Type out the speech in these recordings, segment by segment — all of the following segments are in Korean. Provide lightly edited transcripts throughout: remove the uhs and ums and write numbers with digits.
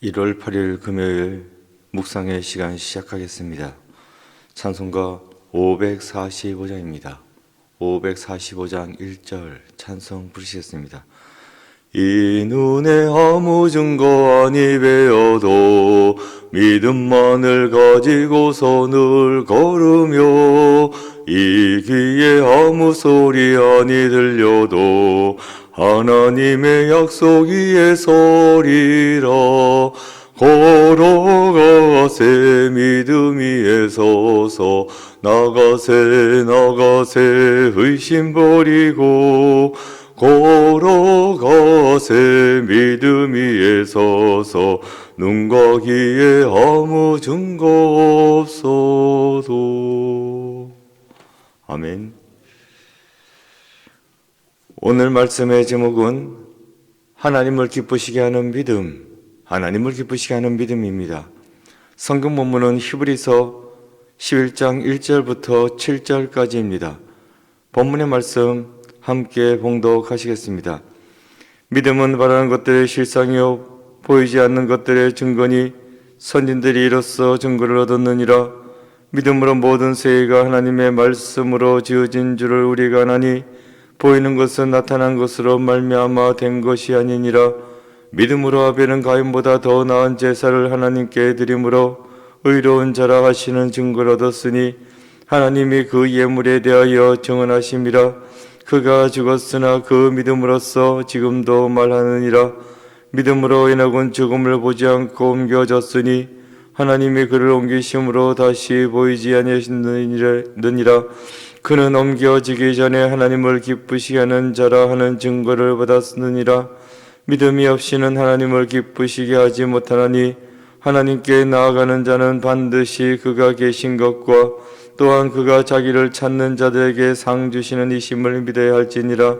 1월 8일 금요일 묵상의 시간 시작하겠습니다. 찬송가 545장입니다. 545장 1절 찬송 부르시겠습니다. 이 눈에 아무 증거 아니 배어도 믿음만을 가지고 손을 걸으며 이 귀에 아무 소리 아니 들려도 하나님의 약속 위에 서리라. 걸어가세 믿음 위에 서서 나가세 의심 버리고 걸어가세 믿음 위에 서서 눈과 귀에 아무 증거 없어도. 아멘. 오늘 말씀의 제목은 하나님을 기쁘시게 하는 믿음, 하나님을 기쁘시게 하는 믿음입니다. 성경 본문은 히브리서 11장 1절부터 7절까지입니다. 본문의 말씀 함께 봉독하시겠습니다. 믿음은 바라는 것들의 실상이요 보이지 않는 것들의 증거니 선진들이 이로써 증거를 얻었느니라. 믿음으로 모든 세계가 하나님의 말씀으로 지어진 줄을 우리가 아나니 보이는 것은 나타난 것으로 말미암아 된 것이 아니니라. 믿음으로 아벨은 가인보다 더 나은 제사를 하나님께 드림으로 의로운 자라 하시는 증거를 얻었으니 하나님이 그 예물에 대하여 증언하심이라. 그가 죽었으나 그 믿음으로써 지금도 말하느니라. 믿음으로 에녹은 죽음을 보지 않고 옮겨졌으니 하나님이 그를 옮기심으로 다시 보이지 아니하시느니라. 그는 옮겨지기 전에 하나님을 기쁘시게 하는 자라 하는 증거를 받았느니라. 믿음이 없이는 하나님을 기쁘시게 하지 못하나니 하나님께 나아가는 자는 반드시 그가 계신 것과 또한 그가 자기를 찾는 자들에게 상 주시는 이심을 믿어야 할지니라.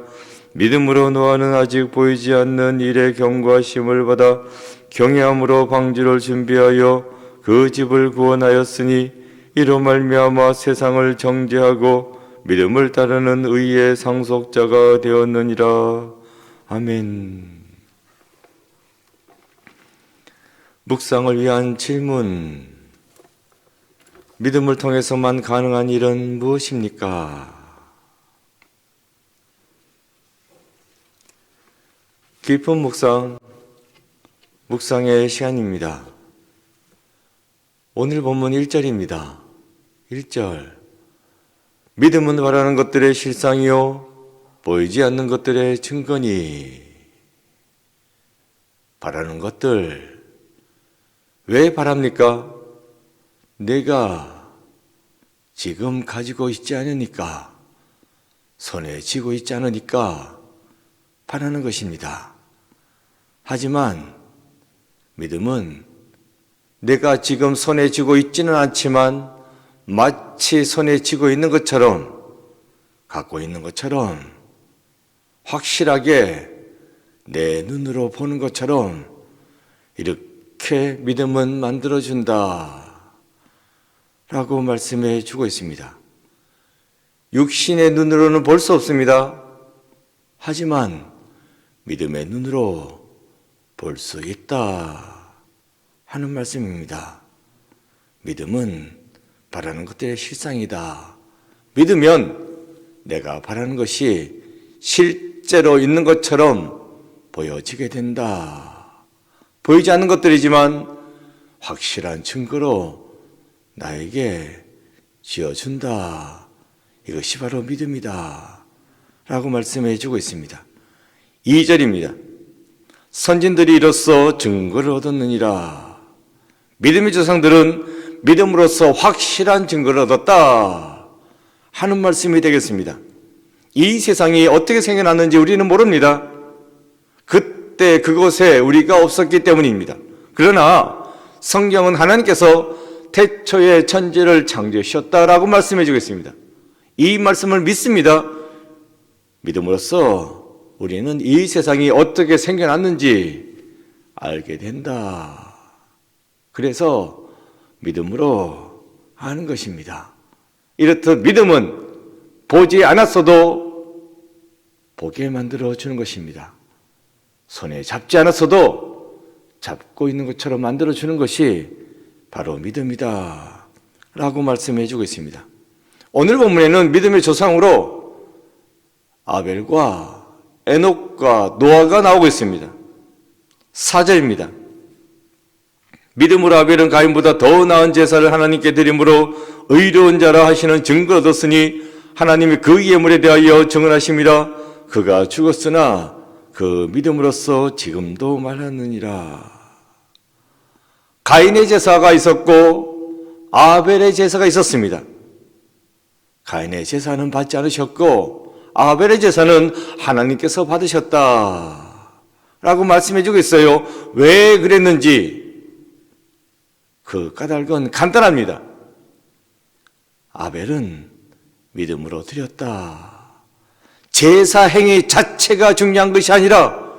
믿음으로 노아는 아직 보이지 않는 일에 경고하심을 받아 경외함으로 방주를 준비하여 그 집을 구원하였으니 이로 말미암아 세상을 정죄하고 믿음을 따르는 의의 상속자가 되었느니라. 아멘. 묵상을 위한 질문. 믿음을 통해서만 가능한 일은 무엇입니까? 깊은 묵상의 시간입니다. 오늘 본문 1절입니다. 1절. 믿음은 바라는 것들의 실상이요 보이지 않는 것들의 증거니. 바라는 것들 왜 바랍니까? 내가 지금 가지고 있지 않으니까, 손에 쥐고 있지 않으니까 바라는 것입니다. 하지만 믿음은 내가 지금 손에 쥐고 있지는 않지만 마치 손에 쥐고 있는 것처럼, 갖고 있는 것처럼, 확실하게 내 눈으로 보는 것처럼 이렇게 믿음은 만들어준다 라고 말씀해 주고 있습니다. 육신의 눈으로는 볼 수 없습니다. 하지만 믿음의 눈으로 볼 수 있다 하는 말씀입니다. 믿음은 바라는 것들의 실상이다. 믿으면 내가 바라는 것이 실제로 있는 것처럼 보여지게 된다. 보이지 않는 것들이지만 확실한 증거로 나에게 지어준다. 이것이 바로 믿음이다 라고 말씀해 주고 있습니다. 2절입니다. 선진들이 이로써 증거를 얻었느니라. 믿음의 조상들은 믿음으로써 확실한 증거를 얻었다 하는 말씀이 되겠습니다. 이 세상이 어떻게 생겨났는지 우리는 모릅니다. 그때 그곳에 우리가 없었기 때문입니다. 그러나 성경은 하나님께서 태초에 천지를 창조하셨다라고 말씀해 주겠습니다. 이 말씀을 믿습니다. 믿음으로써 우리는 이 세상이 어떻게 생겨났는지 알게 된다. 그래서 믿음으로 하는 것입니다. 이렇듯 믿음은 보지 않았어도 보게 만들어 주는 것입니다. 손에 잡지 않았어도 잡고 있는 것처럼 만들어주는 것이 바로 믿음이다 라고 말씀해 주고 있습니다. 오늘 본문에는 믿음의 조상으로 아벨과 에녹과 노아가 나오고 있습니다. 4절입니다. 믿음으로 아벨은 가인보다 더 나은 제사를 하나님께 드림으로 의로운 자라 하시는 증거를 얻었으니 하나님이 그 예물에 대하여 증언하심이라. 그가 죽었으나 그 믿음으로써 지금도 말하느니라. 가인의 제사가 있었고 아벨의 제사가 있었습니다. 가인의 제사는 받지 않으셨고 아벨의 제사는 하나님께서 받으셨다 라고 말씀해 주고 있어요. 왜 그랬는지 그 까닭은 간단합니다. 아벨은 믿음으로 드렸다. 제사 행위 자체가 중요한 것이 아니라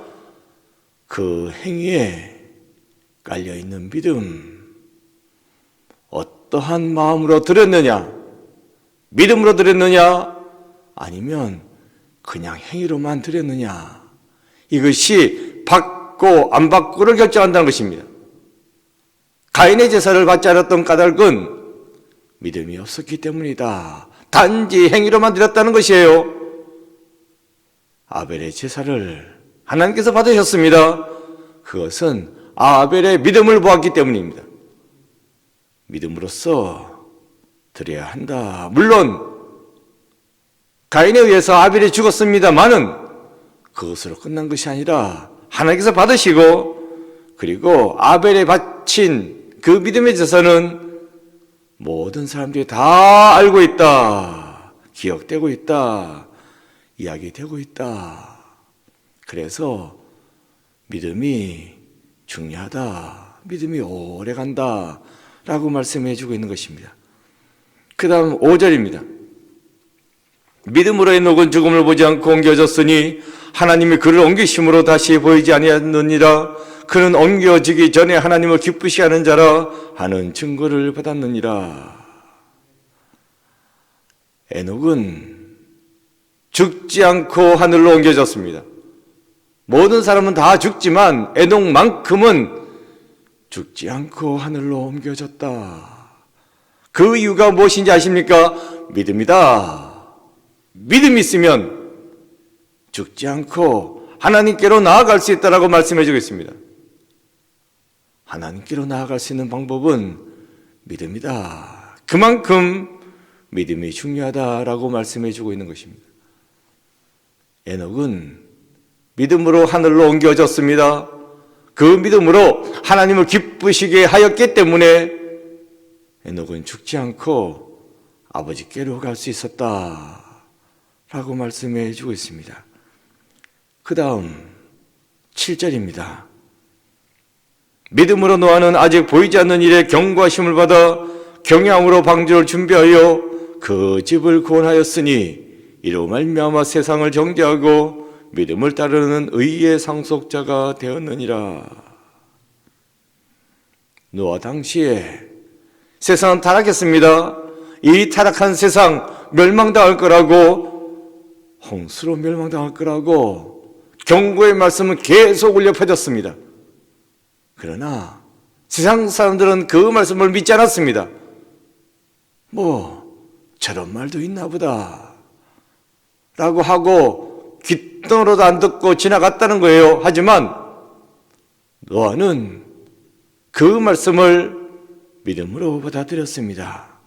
그 행위에 깔려있는 믿음, 어떠한 마음으로 드렸느냐, 믿음으로 드렸느냐, 아니면 그냥 행위로만 드렸느냐, 이것이 받고 안 받고를 결정한다는 것입니다. 가인의 제사를 받지 않았던 까닭은 믿음이 없었기 때문이다. 단지 행위로만 드렸다는 것이에요. 아벨의 제사를 하나님께서 받으셨습니다. 그것은 아벨의 믿음을 보았기 때문입니다. 믿음으로써 드려야 한다. 물론 가인에 의해서 아벨이 죽었습니다만은 그것으로 끝난 것이 아니라 하나님께서 받으시고 그리고 아벨에 바친 그 믿음의 제사는 모든 사람들이 다 알고 있다. 기억되고 있다. 이야기되고 있다. 그래서 믿음이 중요하다. 믿음이 오래 간다. 라고 말씀해 주고 있는 것입니다. 그 다음 5절입니다. 믿음으로 에녹은 죽음을 보지 않고 옮겨졌으니 하나님이 그를 옮기심으로 다시 보이지 아니하느니라. 그는 옮겨지기 전에 하나님을 기쁘시게 하는 자라 하는 증거를 받았느니라. 에녹은 죽지 않고 하늘로 옮겨졌습니다. 모든 사람은 다 죽지만 에녹만큼은 죽지 않고 하늘로 옮겨졌다. 그 이유가 무엇인지 아십니까? 믿음이다. 믿음이 있으면 죽지 않고 하나님께로 나아갈 수 있다라고 말씀해 주고 있습니다. 하나님께로 나아갈 수 있는 방법은 믿음이다. 그만큼 믿음이 중요하다라고 말씀해 주고 있는 것입니다. 에녹은 믿음으로 하늘로 옮겨졌습니다. 그 믿음으로 하나님을 기쁘시게 하였기 때문에 에녹은 죽지 않고 아버지께로 갈 수 있었다라고 말씀해 주고 있습니다. 그 다음 7절입니다. 믿음으로 노아는 아직 보이지 않는 일에 경고하심을 받아 경향으로 방주를 준비하여 그 집을 구원하였으니 이로 말미암아 세상을 정죄하고 믿음을 따르는 의의 상속자가 되었느니라. 노아 당시에 세상은 타락했습니다. 이 타락한 세상 멸망당할 거라고, 홍수로 멸망당할 거라고 경고의 말씀은 계속 울려 퍼졌습니다. 그러나 세상 사람들은 그 말씀을 믿지 않았습니다. 저런 말도 있나 보다 라고 하고 귓등으로도 안 듣고 지나갔다는 거예요. 하지만 노아는 그 말씀을 믿음으로 받아들였습니다.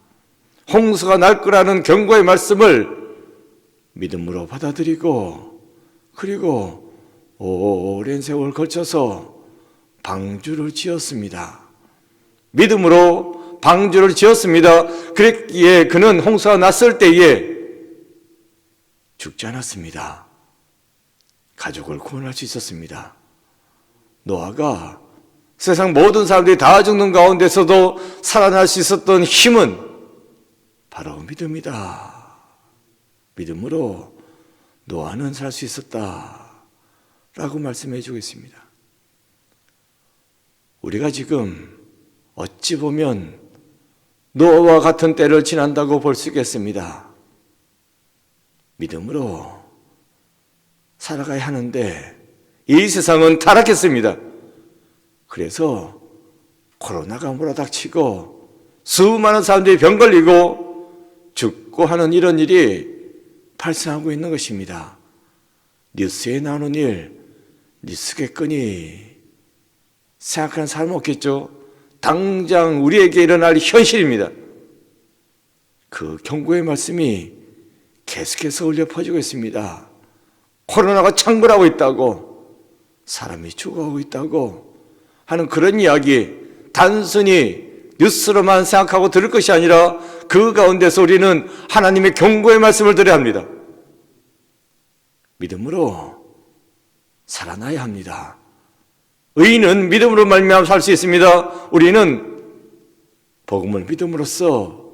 홍수가 날 거라는 경고의 말씀을 믿음으로 받아들이고 그리고 오랜 세월 걸쳐서 방주를 지었습니다. 믿음으로 방주를 지었습니다. 그랬기에 그는 홍수가 났을 때에 죽지 않았습니다. 가족을 구원할 수 있었습니다. 노아가 세상 모든 사람들이 다 죽는 가운데서도 살아날 수 있었던 힘은 바로 믿음이다. 믿음으로 노아는 살 수 있었다 라고 말씀해 주고 있습니다. 우리가 지금 어찌 보면 노아와 같은 때를 지난다고 볼 수 있겠습니다. 믿음으로 살아가야 하는데 이 세상은 타락했습니다. 그래서 코로나가 몰아닥치고 수많은 사람들이 병 걸리고 죽고 하는 이런 일이 발생하고 있는 것입니다. 뉴스에 나오는 일, 뉴스겠거니 생각하는 사람은 없겠죠. 당장 우리에게 일어날 현실입니다. 그 경고의 말씀이 계속해서 울려 퍼지고 있습니다. 코로나가 창궐하고 있다고, 사람이 죽어가고 있다고 하는 그런 이야기, 단순히 뉴스로만 생각하고 들을 것이 아니라 그 가운데서 우리는 하나님의 경고의 말씀을 들어야 합니다. 믿음으로 살아나야 합니다. 의인은 믿음으로 말미암아 살 수 있습니다. 우리는 복음을 믿음으로써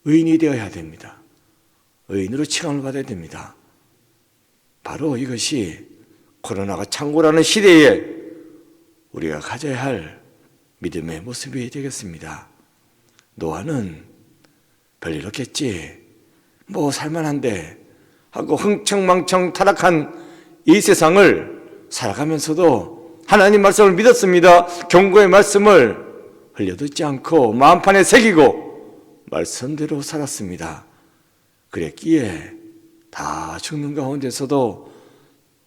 의인이 되어야 됩니다. 의인으로 칭함을 받아야 됩니다. 바로 이것이 코로나가 창궐하는 시대에 우리가 가져야 할 믿음의 모습이 되겠습니다. 노아는 별일 없겠지, 뭐 살만한데 하고 흥청망청 타락한 이 세상을 살아가면서도 하나님 말씀을 믿었습니다. 경고의 말씀을 흘려듣지 않고 마음판에 새기고 말씀대로 살았습니다. 그랬기에 다 죽는 가운데서도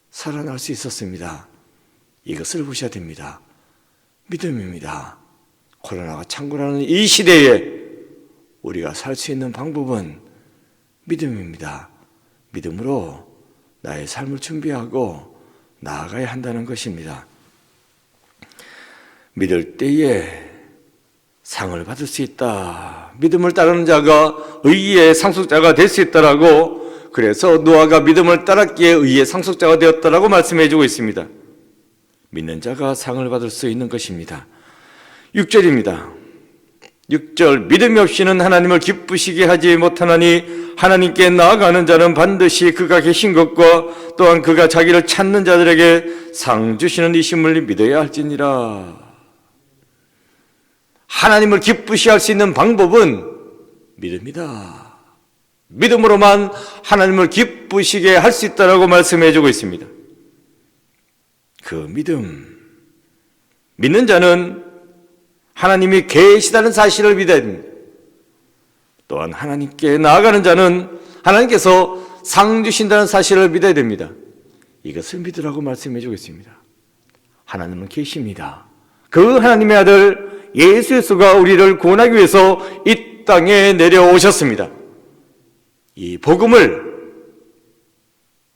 살아날 수 있었습니다. 이것을 보셔야 됩니다. 믿음입니다. 코로나가 창궐하는 이 시대에 우리가 살 수 있는 방법은 믿음입니다. 믿음으로 나의 삶을 준비하고 나아가야 한다는 것입니다. 믿을 때에 상을 받을 수 있다. 믿음을 따르는 자가 의의 상속자가 될 수 있다라고, 그래서 노아가 믿음을 따랐기에 의의 상속자가 되었다라고 말씀해 주고 있습니다. 믿는 자가 상을 받을 수 있는 것입니다. 6절입니다. 6절, 믿음이 없이는 하나님을 기쁘시게 하지 못하나니 하나님께 나아가는 자는 반드시 그가 계신 것과 또한 그가 자기를 찾는 자들에게 상 주시는 이심을 믿어야 할지니라. 하나님을 기쁘시게 할 수 있는 방법은 믿음이다. 믿음으로만 하나님을 기쁘시게 할 수 있다라고 말씀해 주고 있습니다. 그 믿음, 믿는 자는 하나님이 계시다는 사실을 믿어야 됩니다. 또한 하나님께 나아가는 자는 하나님께서 상 주신다는 사실을 믿어야 됩니다. 이것을 믿으라고 말씀해 주고 있습니다. 하나님은 계십니다. 그 하나님의 아들 예수 그리스도가 우리를 구원하기 위해서 이 땅에 내려오셨습니다. 이 복음을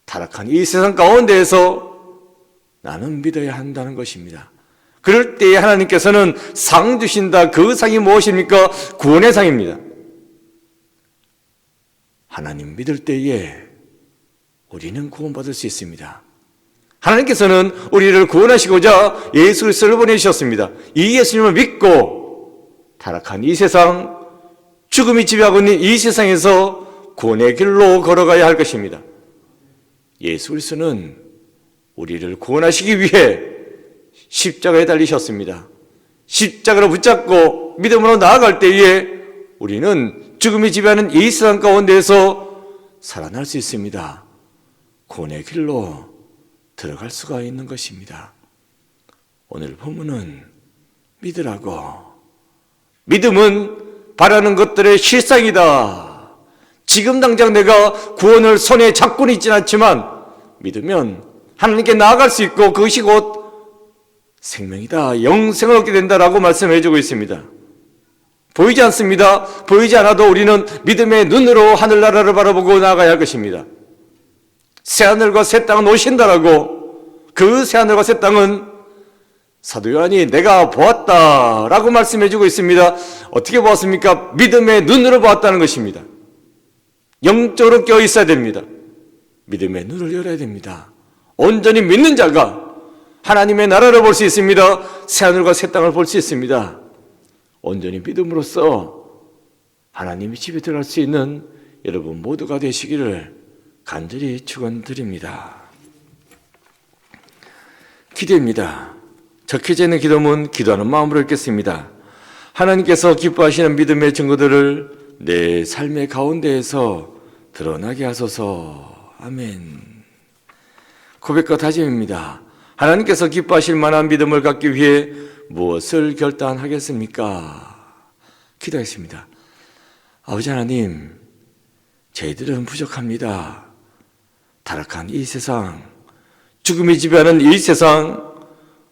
타락한 이 세상 가운데에서 나는 믿어야 한다는 것입니다. 그럴 때에 하나님께서는 상 주신다. 그 상이 무엇입니까? 구원의 상입니다. 하나님 믿을 때에 우리는 구원받을 수 있습니다. 하나님께서는 우리를 구원하시고자 예수 그리스도를 보내주셨습니다. 이 예수님을 믿고 타락한 이 세상, 죽음이 지배하고 있는 이 세상에서 구원의 길로 걸어가야 할 것입니다. 예수 그리스도는 우리를 구원하시기 위해 십자가에 달리셨습니다. 십자가를 붙잡고 믿음으로 나아갈 때에 우리는 죽음이 지배하는 이 세상 가운데에서 살아날 수 있습니다. 구원의 길로 들어갈 수가 있는 것입니다. 오늘 본문은 믿으라고, 믿음은 바라는 것들의 실상이다. 지금 당장 내가 구원을 손에 잡고는 있지는 않지만 믿으면 하나님께 나아갈 수 있고 그것이 곧 생명이다, 영생을 얻게 된다라고 말씀해 주고 있습니다. 보이지 않습니다. 보이지 않아도 우리는 믿음의 눈으로 하늘나라를 바라보고 나아가야 할 것입니다. 새하늘과 새 땅은 오신다라고, 그 새하늘과 새 땅은 사도 요한이 내가 보았다라고 말씀해 주고 있습니다. 어떻게 보았습니까? 믿음의 눈으로 보았다는 것입니다. 영적으로 깨어 있어야 됩니다. 믿음의 눈을 열어야 됩니다. 온전히 믿는 자가 하나님의 나라를 볼 수 있습니다. 새하늘과 새 땅을 볼 수 있습니다. 온전히 믿음으로써 하나님의 집에 들어갈 수 있는 여러분 모두가 되시기를 간절히 축원드립니다. 기도입니다. 적혀져 있는 기도문 기도하는 마음으로 읽겠습니다. 하나님께서 기뻐하시는 믿음의 증거들을 내 삶의 가운데에서 드러나게 하소서. 아멘. 고백과 다짐입니다. 하나님께서 기뻐하실 만한 믿음을 갖기 위해 무엇을 결단하겠습니까? 기도했습니다. 아버지 하나님, 저희들은 부족합니다. 타락한 이 세상, 죽음이 지배하는 이 세상,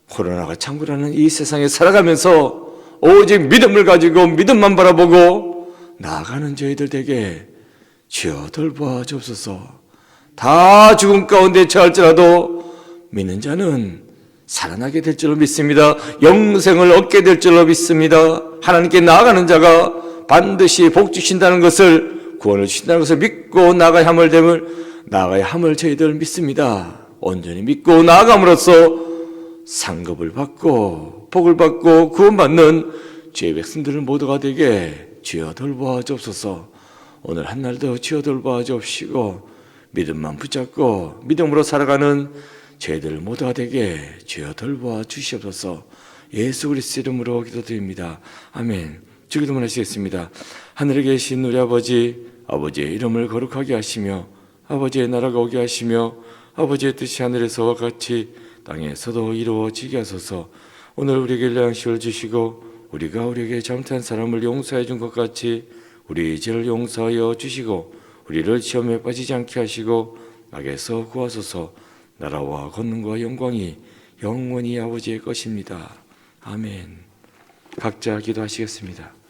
코로나가 창궐하는 이 세상에 살아가면서 오직 믿음을 가지고 믿음만 바라보고 나아가는 저희들 되게 주여 돌보아 주옵소서. 다 죽음 가운데 처할지라도 믿는 자는 살아나게 될 줄로 믿습니다. 영생을 얻게 될 줄로 믿습니다. 하나님께 나아가는 자가 반드시 복 주신다는 것을, 구원을 주신다는 것을 믿고 나아가야 함을 저희들 믿습니다. 온전히 믿고 나아감으로써 상급을 받고 복을 받고 구원받는 주의 백성들 모두가 되게 주여 돌보아 주옵소서. 오늘 한날도 주여 돌보아 주옵시고 믿음만 붙잡고 믿음으로 살아가는 저희들 모두가 되게 주여 돌보아 주시옵소서. 예수 그리스도 이름으로 기도드립니다. 아멘. 주기도문 하시겠습니다. 하늘에 계신 우리 아버지, 아버지의 이름을 거룩하게 하시며 아버지의 나라가 오게 하시며 아버지의 뜻이 하늘에서와 같이 땅에서도 이루어지게 하소서. 오늘 우리에게 일용식을 주시고 우리가 우리에게 잘못한 사람을 용서해 준 것 같이 우리 죄를 용서하여 주시고 우리를 시험에 빠지지 않게 하시고 악에서 구하소서. 나라와 권능과 영광이 영원히 아버지의 것입니다. 아멘. 각자 기도하시겠습니다.